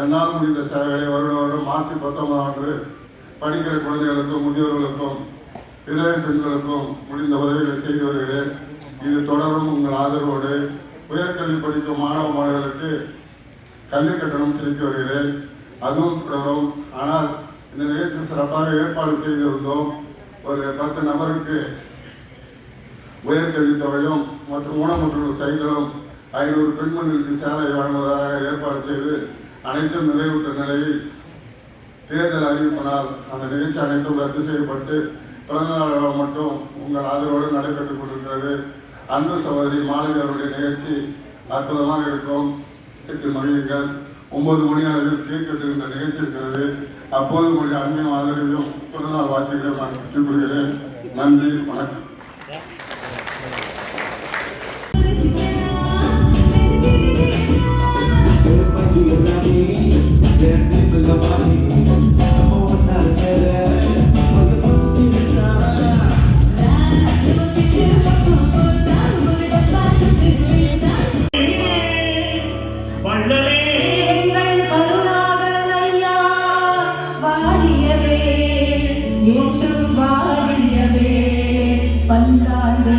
என்னால் முடிந்த சேவைகளை வருடம் மார்ச் 19 அன்று படிக்கிற குழந்தைகளுக்கும் முதியோர்களுக்கும் விதவை பெண்களுக்கும் முடிந்த உதவிகளை செய்து வருகிறேன். இது தொடரும் உங்கள் ஆதரவோடு உயர்கல்வி படிக்கும் மாணவ மாணவர்களுக்கு கல்வி கட்டணம் செலுத்தி வருகிறேன். அதுவும் தொடரும். ஆனால் இந்த நிகழ்ச்சி சிறப்பாக ஏற்பாடு செய்திருந்தோம். ஒரு 10 நபருக்கு உயர்கல்வி தொகையும் மற்றும் ஊனமுற்றோர் சைக்கிளும் 500 பெண்மணிகளுக்கு சேலை வழங்குவதாக ஏற்பாடு செய்து அனைத்தும் நிறைவுற்ற நிலையில் தேர்தல் அறிவிப்பினால் அந்த நிகழ்ச்சி அனைத்தும் ரத்து செய்யப்பட்டு பிறந்தநாள் மட்டும் உங்கள் ஆதரவோடு நடைபெற்றுக் கொண்டிருக்கிறது. அன்பு சகோதரி மாலதி அவருடைய நிகழ்ச்சி அற்புதமாக இருக்கும். கேட்டு மகிழுங்கள். 9 மணி அளவில் கேக் கட்டுகின்ற நிகழ்ச்சி இருக்கிறது. அப்போது உங்களுடைய அன்பையும் ஆதரவையும் பிறந்தநாள் வாழ்த்துக்களை நான் பெற்றுக் கொள்கிறேன். நன்றி, வணக்கம். பல்லாண்டு